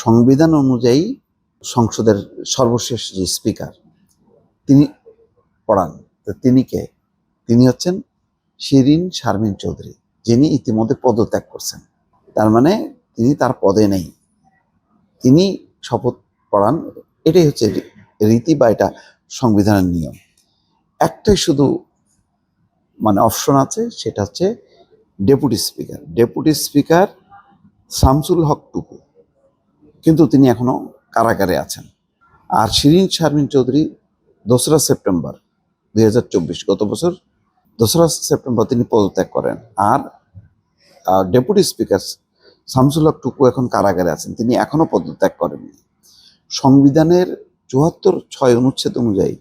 সংবিধান অনুযায়ী সংসদের সর্বশেষ যে স্পিকার তিনি পড়ান। তো তিনি কে? তিনি হচ্ছেন শিরিন শারমিন চৌধুরী, যিনি ইতিমধ্যে পদত্যাগ করছেন। তার মানে তিনি তার পদে নেই, তিনি শপথ পড়ান। এটাই হচ্ছে রীতি বা এটা সংবিধানের নিয়ম। একটাই শুধু মানে অপশন আছে, সেটা হচ্ছে deputy speaker. Deputy speaker Shamsul Haque Tuku, কিন্তু তিনি এখনো কারাগারে আছেন। আর শিরিন শারমিন চৌধুরী 2রা সেপ্টেম্বর 2024, গত বছর 2রা সেপ্টেম্বর তিনি পদত্যাগ করেন। আর ডেপুটি স্পিকার শামসুল হক টুকু এখন কারাগারে আছেন, তিনি এখনো পদত্যাগ করেননি। সংবিধানের 74(6) অনুচ্ছেদ অনুযায়ী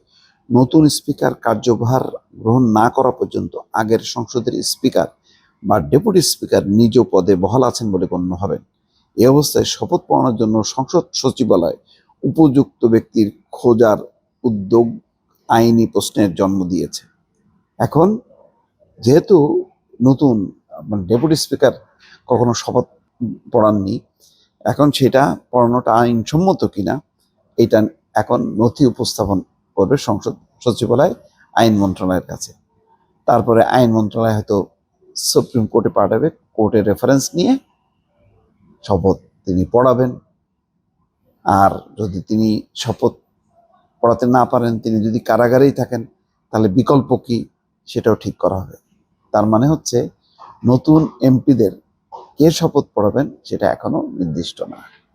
নতুন স্পিকার কার্যভার গ্রহণ না করা পর্যন্ত আগের সংসদের স্পিকার বা ডেপুটি স্পিকার নিজ পদে বহাল আছেন বলে গণ্য হবেন। এই অবস্থায় শপথ পড়ানোর জন্য সংসদ সচিবালয় উপযুক্ত ব্যক্তির খোঁজার উদ্যোগ আইনি প্রশ্নের জন্ম দিয়েছে। এখন যেহেতু নতুন মানে ডেপুটি স্পিকার কখনো শপথ পড়াননি, এখন সেটা পড়ানোটা আইনসম্মত কিনা এটা এখন নথি উপস্থাপন করবে সংসদ সচিবালয় আইন মন্ত্রণালয়ের কাছে। তারপরে আইন মন্ত্রণালয় হয়তো সুপ্রিম কোর্টে পাঠাবে, কোর্টের রেফারেন্স নিয়ে শপথ তিনি পড়াবেন। আর যদি তিনি শপথ পড়াতে না পারেন, তিনি যদি কারাগারেই থাকেন, তাহলে বিকল্প কি সেটাও ঠিক করা হবে। তার মানে হচ্ছে নতুন এমপিদের কে শপথ পড়াবেন সেটা এখনো নির্দিষ্ট না।